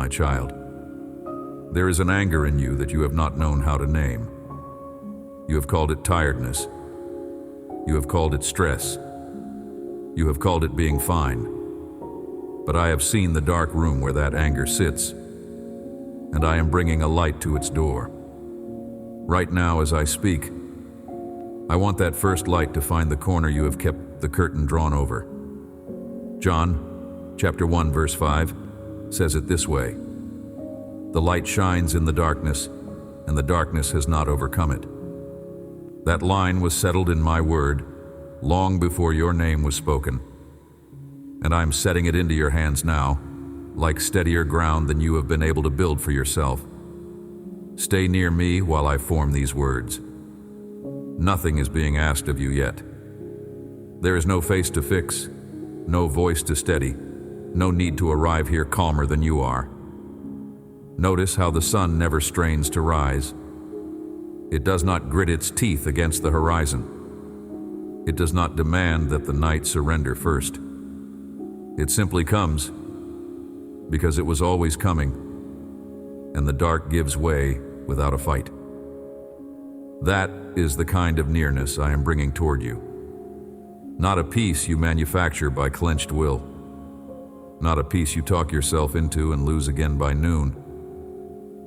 my child. There is an anger in you that you have not known how to name. You have called it tiredness. You have called it stress. You have called it being fine. But I have seen the dark room where that anger sits, and I am bringing a light to its door. Right now, as I speak, I want that first light to find the corner you have kept the curtain drawn over. John, chapter 1, verse 5, says it this way: "The light shines in the darkness, and the darkness has not overcome it." That line was settled in my word long before your name was spoken, and I'm setting it into your hands now, like steadier ground than you have been able to build for yourself. Stay near me while I form these words. Nothing is being asked of you yet. There is no face to fix, no voice to steady, no need to arrive here calmer than you are. Notice how the sun never strains to rise. It does not grit its teeth against the horizon. It does not demand that the night surrender first. It simply comes because it was always coming, and the dark gives way without a fight. That is the kind of nearness I am bringing toward you. Not a peace you manufacture by clenched will. Not a peace you talk yourself into and lose again by noon.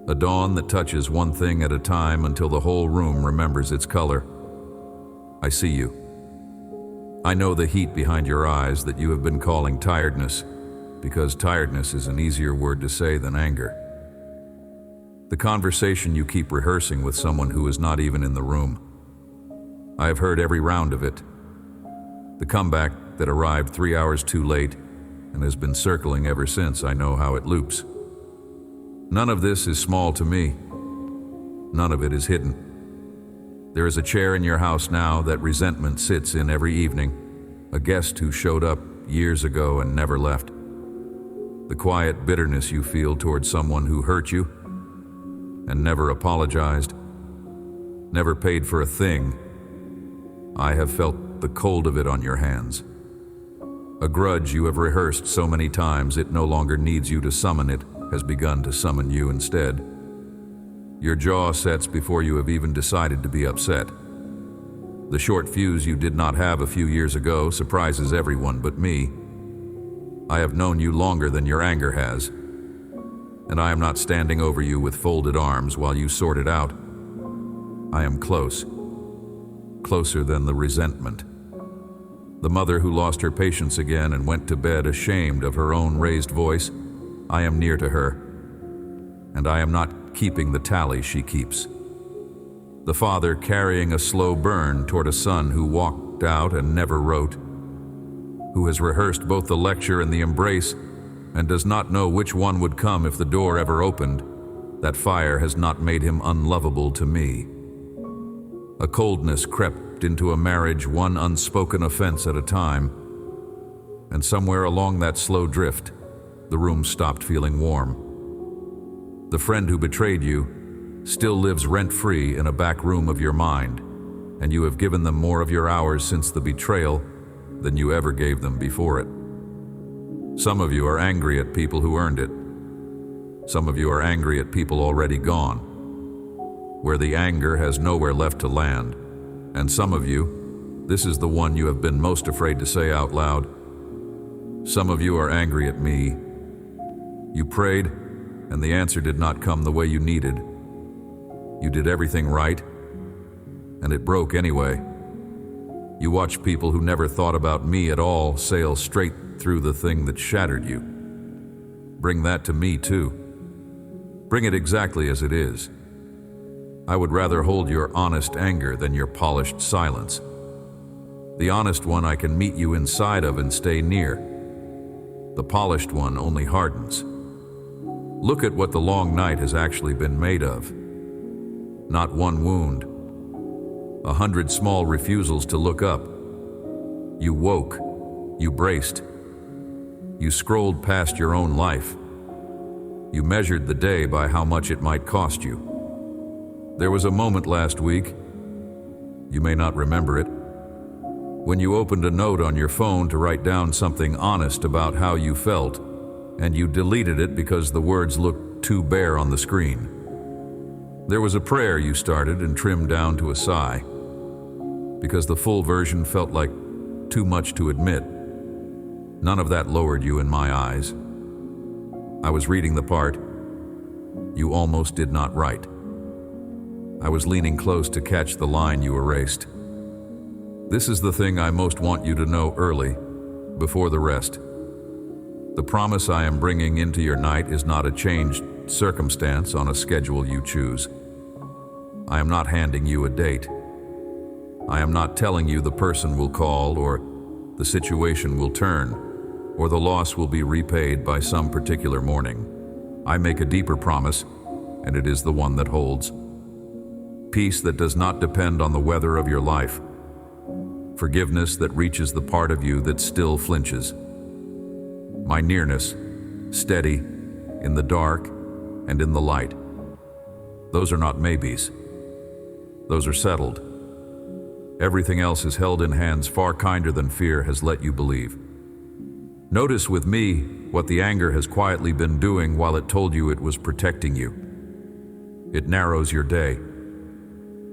A dawn that touches one thing at a time until the whole room remembers its color. I see you. I know the heat behind your eyes that you have been calling tiredness, because tiredness is an easier word to say than anger. The conversation you keep rehearsing with someone who is not even in the room. I have heard every round of it. The comeback that arrived 3 hours too late and has been circling ever since. I know how it loops. None of this is small to me. None of it is hidden. There is a chair in your house now that resentment sits in every evening, a guest who showed up years ago and never left. The quiet bitterness you feel toward someone who hurt you and never apologized, never paid for a thing. I have felt the cold of it on your hands. A grudge you have rehearsed so many times it no longer needs you to summon it has begun to summon you instead. Your jaw sets before you have even decided to be upset. The short fuse you did not have a few years ago surprises everyone but me. I have known you longer than your anger has, and I am not standing over you with folded arms while you sort it out. I am close, closer than the resentment. The mother who lost her patience again and went to bed ashamed of her own raised voice, I am near to her, and I am not keeping the tally she keeps. The father carrying a slow burn toward a son who walked out and never wrote, who has rehearsed both the lecture and the embrace and does not know which one would come if the door ever opened. That fire has not made him unlovable to me. A coldness crept into a marriage, one unspoken offense at a time, and somewhere along that slow drift, the room stopped feeling warm. The friend who betrayed you still lives rent-free in a back room of your mind, and you have given them more of your hours since the betrayal than you ever gave them before it. Some of you are angry at people who earned it. Some of you are angry at people already gone, where the anger has nowhere left to land. And some of you, this is the one you have been most afraid to say out loud, some of you are angry at me. You prayed, and the answer did not come the way you needed. You did everything right, and it broke anyway. You watched people who never thought about me at all sail straight through the thing that shattered you. Bring that to me too. Bring it exactly as it is. I would rather hold your honest anger than your polished silence. The honest one I can meet you inside of and stay near. The polished one only hardens. Look at what the long night has actually been made of. Not one wound. 100 small refusals to look up. You woke. You braced. You scrolled past your own life. You measured the day by how much it might cost you. There was a moment last week, you may not remember it, when you opened a note on your phone to write down something honest about how you felt, and you deleted it because the words looked too bare on the screen. There was a prayer you started and trimmed down to a sigh, because the full version felt like too much to admit. None of that lowered you in my eyes. I was reading the part you almost did not write. I was leaning close to catch the line you erased. This is the thing I most want you to know early, before the rest. The promise I am bringing into your night is not a changed circumstance on a schedule you choose. I am not handing you a date. I am not telling you the person will call, or the situation will turn, or the loss will be repaid by some particular morning. I make a deeper promise, and it is the one that holds. Peace that does not depend on the weather of your life. Forgiveness that reaches the part of you that still flinches. My nearness, steady, in the dark and in the light. Those are not maybes. Those are settled. Everything else is held in hands far kinder than fear has let you believe. Notice with me what the anger has quietly been doing while it told you it was protecting you. It narrows your day.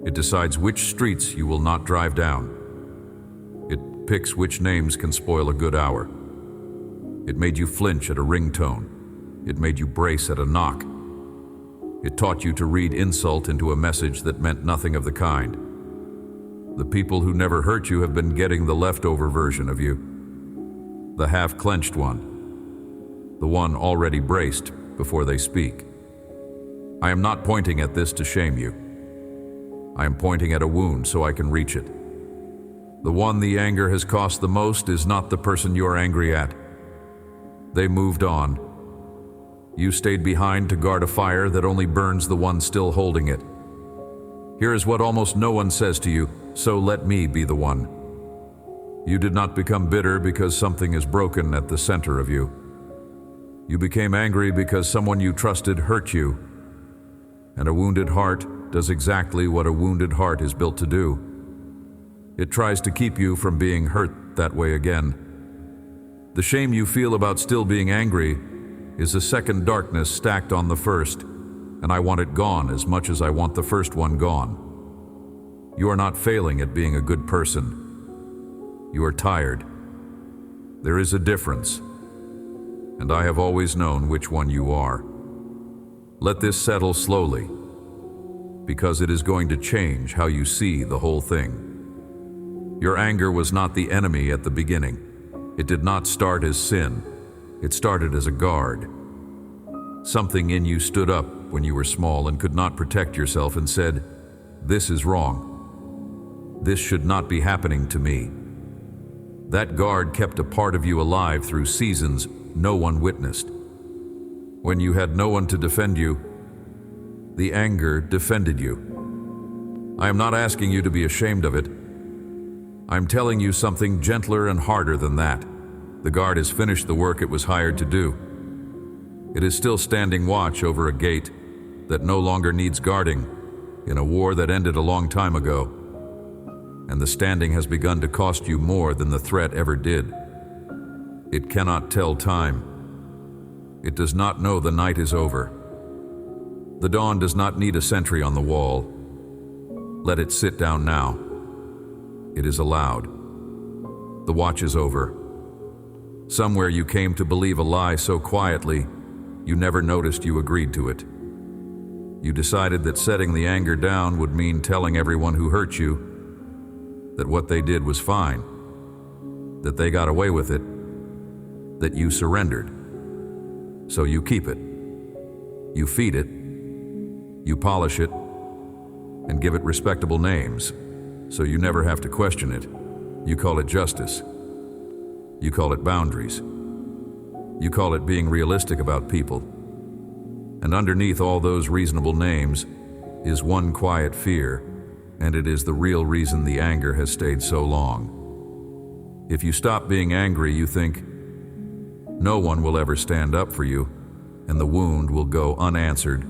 It decides which streets you will not drive down. It picks which names can spoil a good hour. It made you flinch at a ringtone. It made you brace at a knock. It taught you to read insult into a message that meant nothing of the kind. The people who never hurt you have been getting the leftover version of you. The half-clenched one. The one already braced before they speak. I am not pointing at this to shame you. I am pointing at a wound so I can reach it. The one the anger has cost the most is not the person you're angry at. They moved on. You stayed behind to guard a fire that only burns the one still holding it. Here is what almost no one says to you, so let me be the one. You did not become bitter because something is broken at the center of you. You became angry because someone you trusted hurt you. And a wounded heart does exactly what a wounded heart is built to do. It tries to keep you from being hurt that way again. The shame you feel about still being angry is a second darkness stacked on the first, and I want it gone as much as I want the first one gone. You are not failing at being a good person. You are tired. There is a difference, and I have always known which one you are. Let this settle slowly, because it is going to change how you see the whole thing. Your anger was not the enemy at the beginning. It did not start as sin. It started as a guard. Something in you stood up when you were small and could not protect yourself and said, "This is wrong. This should not be happening to me." That guard kept a part of you alive through seasons no one witnessed. When you had no one to defend you, the anger defended you. I am not asking you to be ashamed of it. I'm telling you something gentler and harder than that. The guard has finished the work it was hired to do. It is still standing watch over a gate that no longer needs guarding in a war that ended a long time ago. And the standing has begun to cost you more than the threat ever did. It cannot tell time. It does not know the night is over. The dawn does not need a sentry on the wall. Let it sit down now. It is allowed. The watch is over. Somewhere you came to believe a lie so quietly, you never noticed you agreed to it. You decided that setting the anger down would mean telling everyone who hurt you that what they did was fine, that they got away with it, that you surrendered. So you keep it. You feed it. You polish it and give it respectable names, so you never have to question it. You call it justice. You call it boundaries. You call it being realistic about people. And underneath all those reasonable names is one quiet fear, and it is the real reason the anger has stayed so long. If you stop being angry, you think, no one will ever stand up for you, and the wound will go unanswered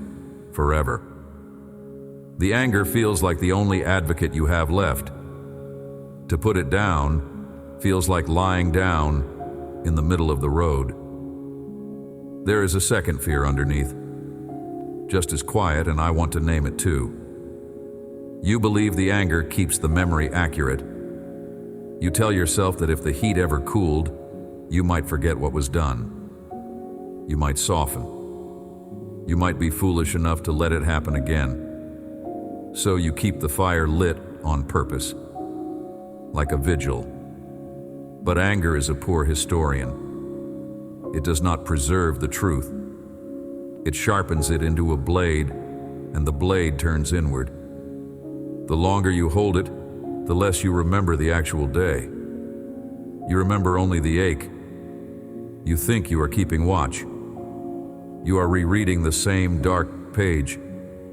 forever. The anger feels like the only advocate you have left. To put it down feels like lying down in the middle of the road. There is a second fear underneath, just as quiet, and I want to name it too. You believe the anger keeps the memory accurate. You tell yourself that if the heat ever cooled, you might forget what was done. You might soften. You might be foolish enough to let it happen again. So you keep the fire lit on purpose, like a vigil. But anger is a poor historian. It does not preserve the truth. It sharpens it into a blade, and the blade turns inward. The longer you hold it, the less you remember the actual day. You remember only the ache. You think you are keeping watch. You are rereading the same dark page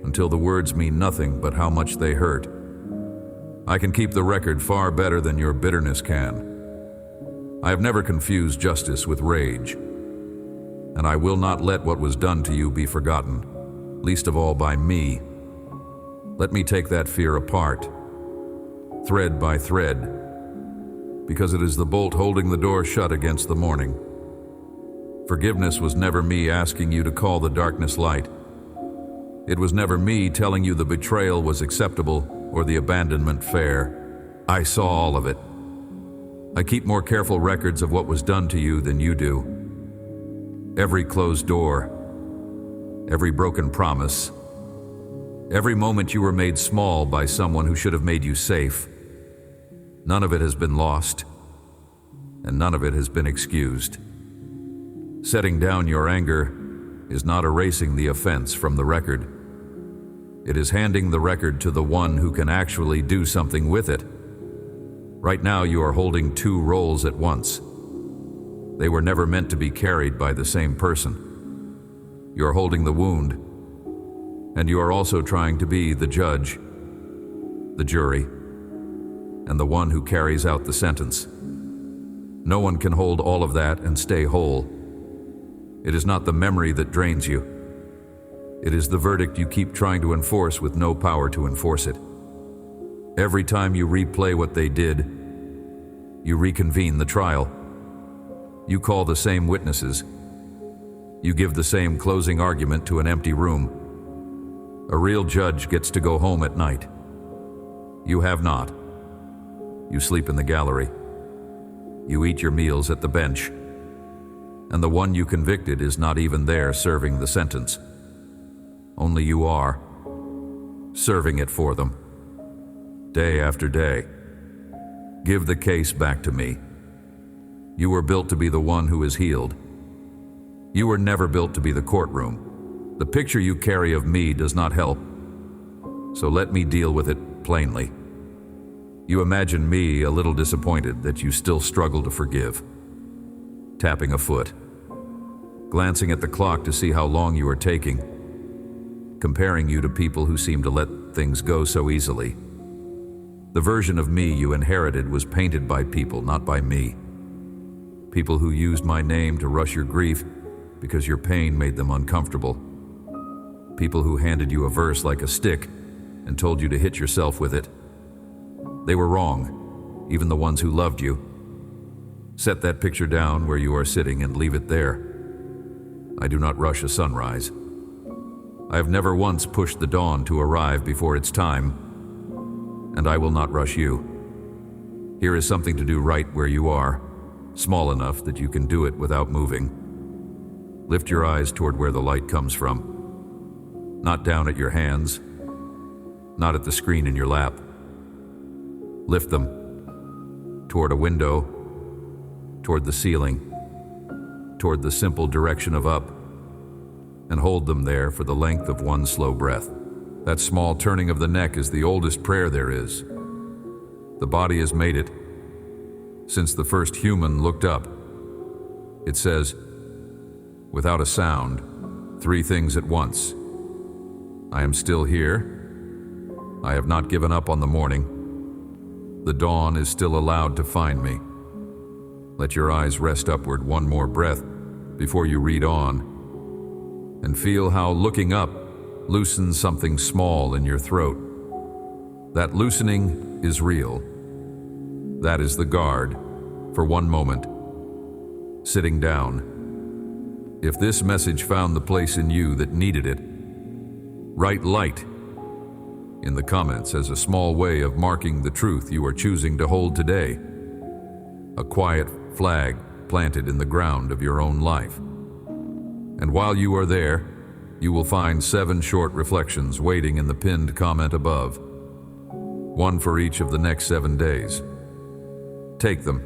until the words mean nothing but how much they hurt. I can keep the record far better than your bitterness can. I have never confused justice with rage, and I will not let what was done to you be forgotten, least of all by me. Let me take that fear apart, thread by thread, because it is the bolt holding the door shut against the morning. Forgiveness was never me asking you to call the darkness light. It was never me telling you the betrayal was acceptable or the abandonment fair. I saw all of it. I keep more careful records of what was done to you than you do. Every closed door, every broken promise, every moment you were made small by someone who should have made you safe. None of it has been lost, and none of it has been excused. Setting down your anger is not erasing the offense from the record. It is handing the record to the one who can actually do something with it. Right now you are holding two roles at once. They were never meant to be carried by the same person. You are holding the wound, and you are also trying to be the judge, the jury, and the one who carries out the sentence. No one can hold all of that and stay whole. It is not the memory that drains you. It is the verdict you keep trying to enforce with no power to enforce it. Every time you replay what they did, you reconvene the trial. You call the same witnesses. You give the same closing argument to an empty room. A real judge gets to go home at night. You have not. You sleep in the gallery. You eat your meals at the bench. And the one you convicted is not even there serving the sentence. Only you are, serving it for them. Day after day. Give the case back to me. You were built to be the one who is healed. You were never built to be the courtroom. The picture you carry of me does not help. So let me deal with it plainly. You imagine me a little disappointed that you still struggle to forgive. Tapping a foot. Glancing at the clock to see how long you are taking. Comparing you to people who seem to let things go so easily. The version of me you inherited was painted by people, not by me. People who used my name to rush your grief because your pain made them uncomfortable. People who handed you a verse like a stick and told you to hit yourself with it. They were wrong, even the ones who loved you. Set that picture down where you are sitting and leave it there. I do not rush a sunrise. I have never once pushed the dawn to arrive before its time, and I will not rush you. Here is something to do right where you are, small enough that you can do it without moving. Lift your eyes toward where the light comes from. Not down at your hands, not at the screen in your lap. Lift them toward a window, toward the ceiling, toward the simple direction of up, and hold them there for the length of one slow breath. That small turning of the neck is the oldest prayer there is. The body has made it. Since the first human looked up, it says, without a sound, three things at once. I am still here. I have not given up on the morning. The dawn is still allowed to find me. Let your eyes rest upward one more breath before you read on, and feel how looking up loosens something small in your throat. That loosening is real. That is the guard, for one moment, sitting down, If this message found the place in you that needed it, write light in the comments as a small way of marking the truth you are choosing to hold today. A quiet flag planted in the ground of your own life. And while you are there, you will find 7 short reflections waiting in the pinned comment above, one for each of the next 7 days. Take them.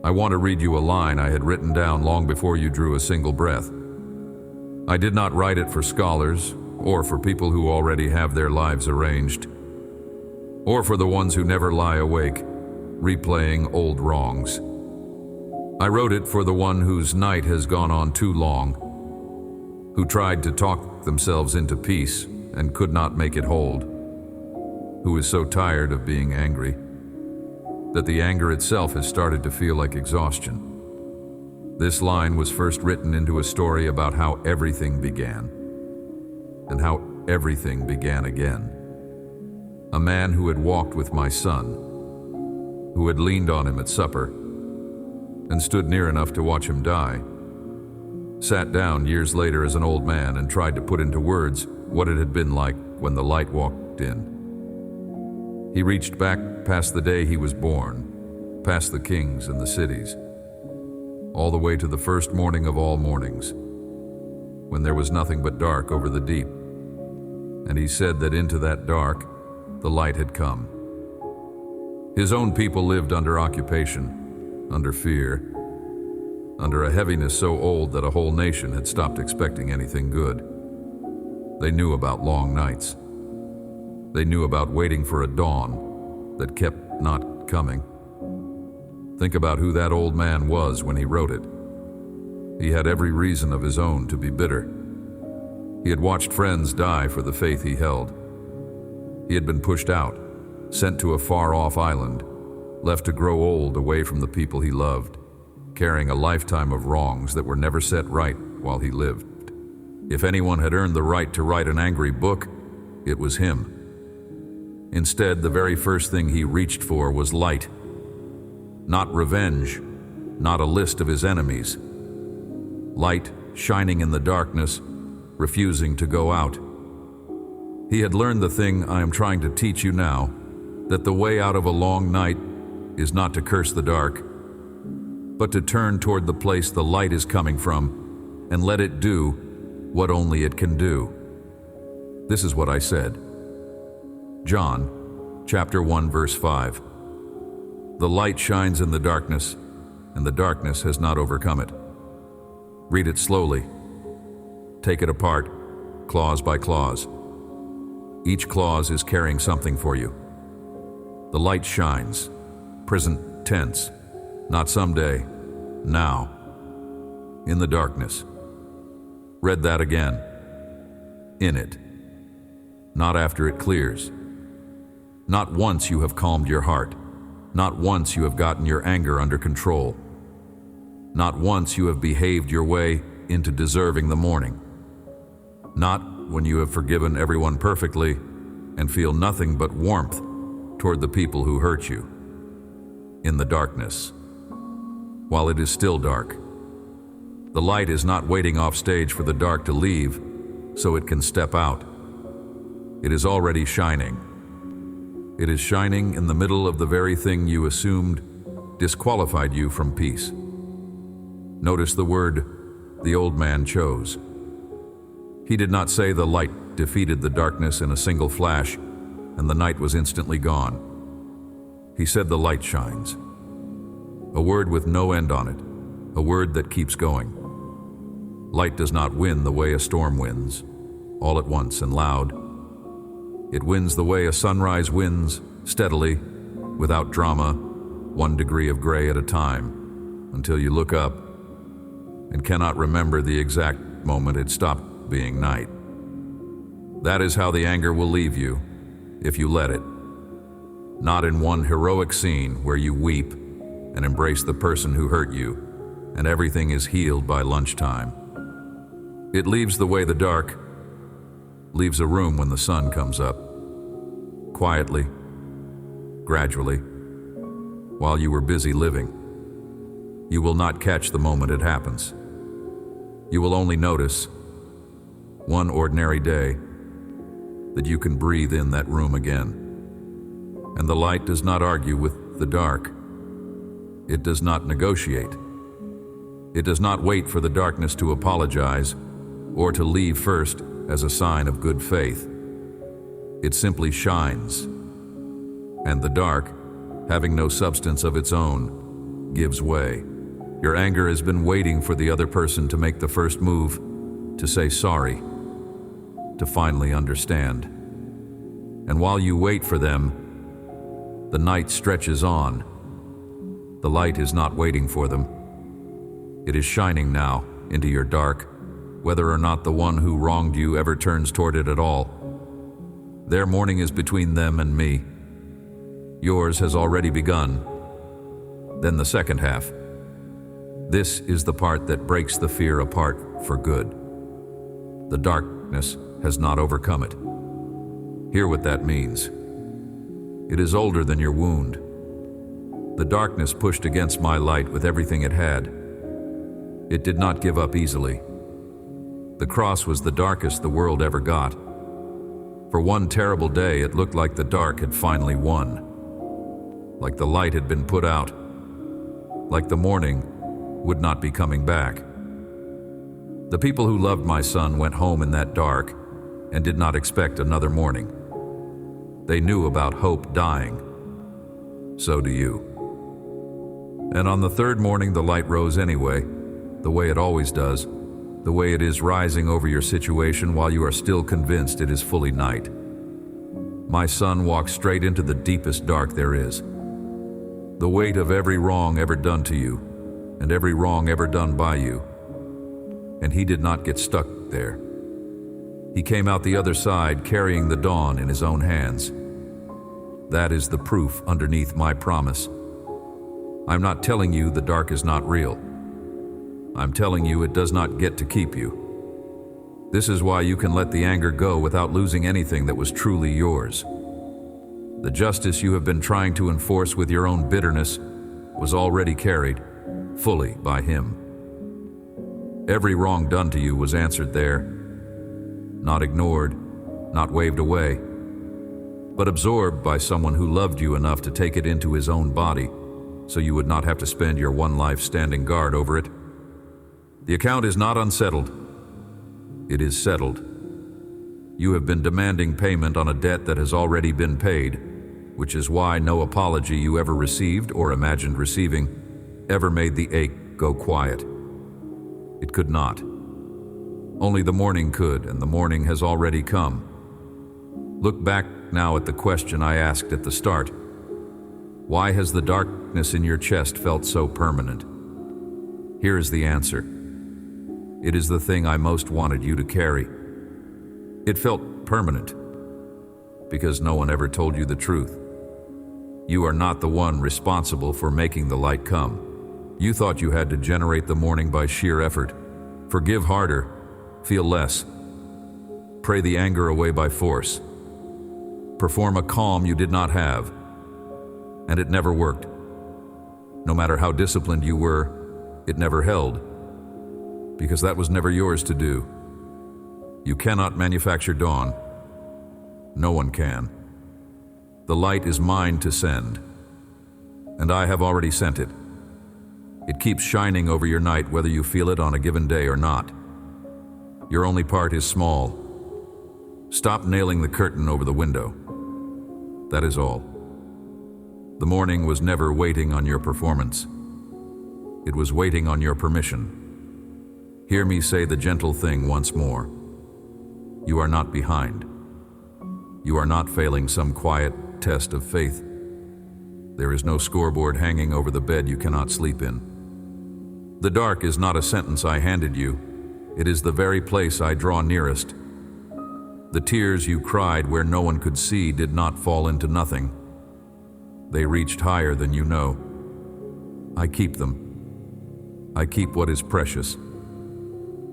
I want to read you a line I had written down long before you drew a single breath. I did not write it for scholars, or for people who already have their lives arranged, or for the ones who never lie awake, replaying old wrongs. I wrote it for the one whose night has gone on too long, who tried to talk themselves into peace and could not make it hold, who is so tired of being angry that the anger itself has started to feel like exhaustion. This line was first written into a story about how everything began, and how everything began again. A man who had walked with my son, who had leaned on him at supper, and stood near enough to watch him die, sat down years later as an old man and tried to put into words what it had been like when the light walked in. He reached back past the day he was born, past the kings and the cities, all the way to the first morning of all mornings, when there was nothing but dark over the deep. And he said that into that dark, the light had come. His own people lived under occupation, under fear, under a heaviness so old that a whole nation had stopped expecting anything good. They knew about long nights. They knew about waiting for a dawn that kept not coming. Think about who that old man was when he wrote it. He had every reason of his own to be bitter. He had watched friends die for the faith he held. He had been pushed out, sent to a far-off island, left to grow old away from the people he loved, carrying a lifetime of wrongs that were never set right while he lived. If anyone had earned the right to write an angry book, it was him. Instead, the very first thing he reached for was light. Not revenge, not a list of his enemies. Light shining in the darkness, refusing to go out. He had learned the thing I am trying to teach you now, that the way out of a long night is not to curse the dark, but to turn toward the place the light is coming from and let it do what only it can do. This is what I said. John, chapter 1, verse 5. The light shines in the darkness, and the darkness has not overcome it. Read it slowly. Take it apart, clause by clause. Each clause is carrying something for you. The light shines, present tense, not someday, now, in the darkness. Read that again. In it, not after it clears. Not once you have calmed your heart. Not once you have gotten your anger under control. Not once you have behaved your way into deserving the morning. Not when you have forgiven everyone perfectly and feel nothing but warmth toward the people who hurt you. In the darkness, while it is still dark. The light is not waiting off stage for the dark to leave so it can step out. It is already shining. It is shining in the middle of the very thing you assumed disqualified you from peace. Notice the word the old man chose. He did not say the light defeated the darkness in a single flash and the night was instantly gone. He said the light shines. A word with no end on it, a word that keeps going. Light does not win the way a storm wins, all at once and loud. It wins the way a sunrise wins, steadily, without drama, 1 degree of gray at a time, until you look up and cannot remember the exact moment it stopped being night. That is how the anger will leave you, if you let it. Not in one heroic scene where you weep and embrace the person who hurt you, and everything is healed by lunchtime. It leaves the way the dark leaves a room when the sun comes up. Quietly, gradually, while you were busy living. You will not catch the moment it happens. You will only notice, one ordinary day, that you can breathe in that room again. And the light does not argue with the dark. It does not negotiate. It does not wait for the darkness to apologize or to leave first as a sign of good faith. It simply shines. And the dark, having no substance of its own, gives way. Your anger has been waiting for the other person to make the first move, to say sorry, to finally understand. And while you wait for them, the night stretches on. The light is not waiting for them. It is shining now into your dark, whether or not the one who wronged you ever turns toward it at all. Their morning is between them and me. Yours has already begun. Then the second half. This is the part that breaks the fear apart for good. The darkness has not overcome it. Hear what that means. It is older than your wound. The darkness pushed against my light with everything it had. It did not give up easily. The cross was the darkest the world ever got. For one terrible day, it looked like the dark had finally won. Like the light had been put out. Like the morning would not be coming back. The people who loved my son went home in that dark and did not expect another morning. They knew about hope dying. So do you. And on the third morning, the light rose anyway, the way it always does, the way it is rising over your situation while you are still convinced it is fully night. My son walked straight into the deepest dark there is. The weight of every wrong ever done to you, and every wrong ever done by you. And he did not get stuck there. He came out the other side carrying the dawn in his own hands. That is the proof underneath my promise. I'm not telling you the dark is not real. I'm telling you it does not get to keep you. This is why you can let the anger go without losing anything that was truly yours. The justice you have been trying to enforce with your own bitterness was already carried fully by him. Every wrong done to you was answered there, not ignored, not waved away, but absorbed by someone who loved you enough to take it into his own body so you would not have to spend your one life standing guard over it. The account is not unsettled. It is settled. You have been demanding payment on a debt that has already been paid, which is why no apology you ever received or imagined receiving ever made the ache go quiet. It could not. Only the morning could, and the morning has already come. Look back now at the question I asked at the start. Why has the darkness in your chest felt so permanent? Here is the answer. It is the thing I most wanted you to carry. It felt permanent because no one ever told you the truth. You are not the one responsible for making the light come. You thought you had to generate the morning by sheer effort. Forgive harder, feel less. Pray the anger away by force. Perform a calm you did not have. And it never worked. No matter how disciplined you were, it never held. Because that was never yours to do. You cannot manufacture dawn. No one can. The light is mine to send. And I have already sent it. It keeps shining over your night whether you feel it on a given day or not. Your only part is small. Stop nailing the curtain over the window. That is all. The morning was never waiting on your performance. It was waiting on your permission. Hear me say the gentle thing once more. You are not behind. You are not failing some quiet test of faith. There is no scoreboard hanging over the bed you cannot sleep in. The dark is not a sentence I handed you. It is the very place I draw nearest. The tears you cried where no one could see did not fall into nothing. They reached higher than you know. I keep them. I keep what is precious.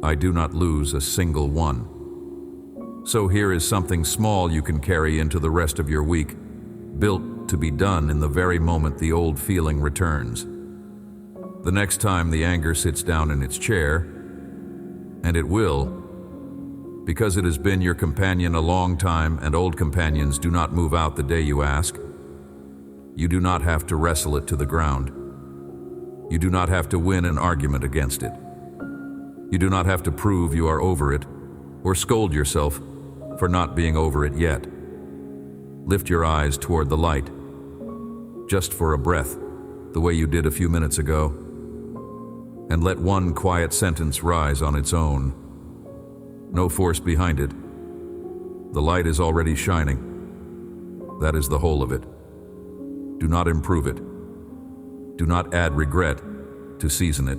I do not lose a single one. So here is something small you can carry into the rest of your week, built to be done in the very moment the old feeling returns. The next time the anger sits down in its chair, And it will, because it has been your companion a long time, and old companions do not move out the day you ask. You do not have to wrestle it to the ground. You do not have to win an argument against it. You do not have to prove you are over it, or scold yourself for not being over it yet. Lift your eyes toward the light, just for a breath, the way you did a few minutes ago, and let one quiet sentence rise on its own. No force behind it. The light is already shining. That is the whole of it. Do not improve it. Do not add regret to season it.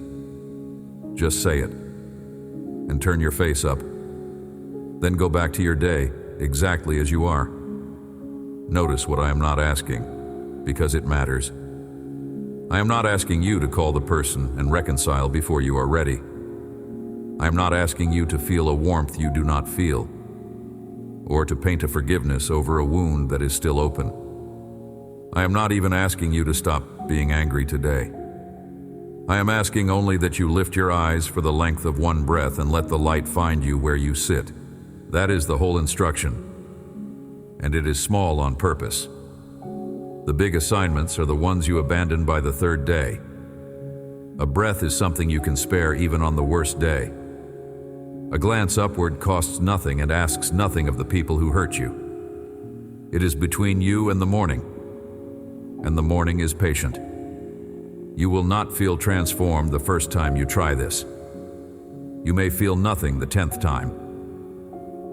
Just say it, and turn your face up. Then go back to your day exactly as you are. Notice what I am not asking, because it matters. I am not asking you to call the person and reconcile before you are ready. I am not asking you to feel a warmth you do not feel, or to paint a forgiveness over a wound that is still open. I am not even asking you to stop being angry today. I am asking only that you lift your eyes for the length of one breath and let the light find you where you sit. That is the whole instruction, and it is small on purpose. The big assignments are the ones you abandon by the third day. A breath is something you can spare even on the worst day. A glance upward costs nothing and asks nothing of the people who hurt you. It is between you and the morning, and the morning is patient. You will not feel transformed the first time you try this. You may feel nothing the 10th time,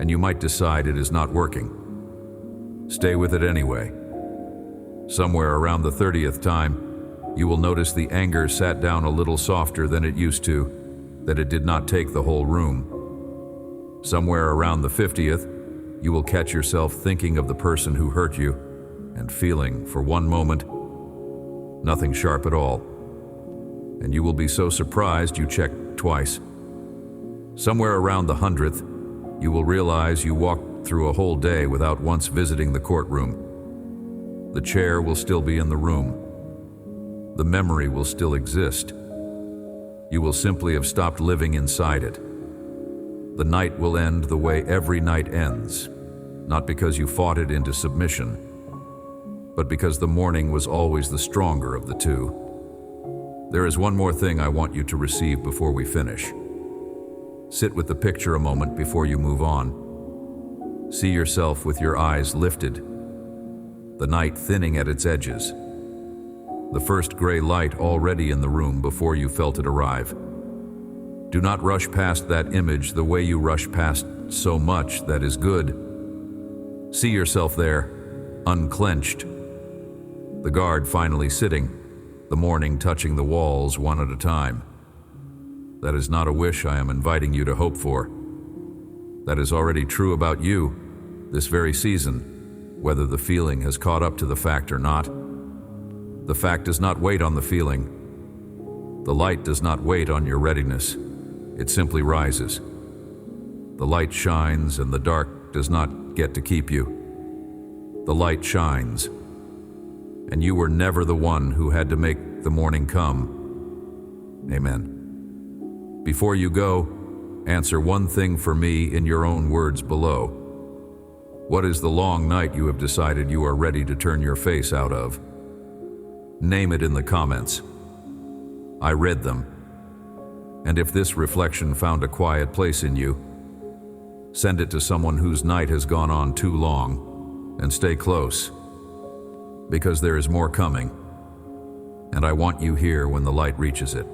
and you might decide it is not working. Stay with it anyway. Somewhere around the 30th time, you will notice the anger sat down a little softer than it used to, that it did not take the whole room. Somewhere around the 50th, you will catch yourself thinking of the person who hurt you and feeling, for one moment, nothing sharp at all. And you will be so surprised you check twice. Somewhere around the 100th, you will realize you walked through a whole day without once visiting the courtroom. The chair will still be in the room. The memory will still exist. You will simply have stopped living inside it. The night will end the way every night ends, not because you fought it into submission, but because the morning was always the stronger of the two. There is one more thing I want you to receive before we finish. Sit with the picture a moment before you move on. See yourself with your eyes lifted, the night thinning at its edges, the first gray light already in the room before you felt it arrive. Do not rush past that image the way you rush past so much that is good. See yourself there, unclenched, the guard finally sitting, the morning touching the walls one at a time. That is not a wish I am inviting you to hope for. That is already true about you, this very season, whether the feeling has caught up to the fact or not. The fact does not wait on the feeling. The light does not wait on your readiness. It simply rises. The light shines and the dark does not get to keep you. The light shines, and you were never the one who had to make the morning come. Amen. Before you go, answer one thing for me in your own words below. What is the long night you have decided you are ready to turn your face out of? Name it in the comments. I read them. And if this reflection found a quiet place in you, send it to someone whose night has gone on too long, and stay close, because there is more coming, and I want you here when the light reaches it.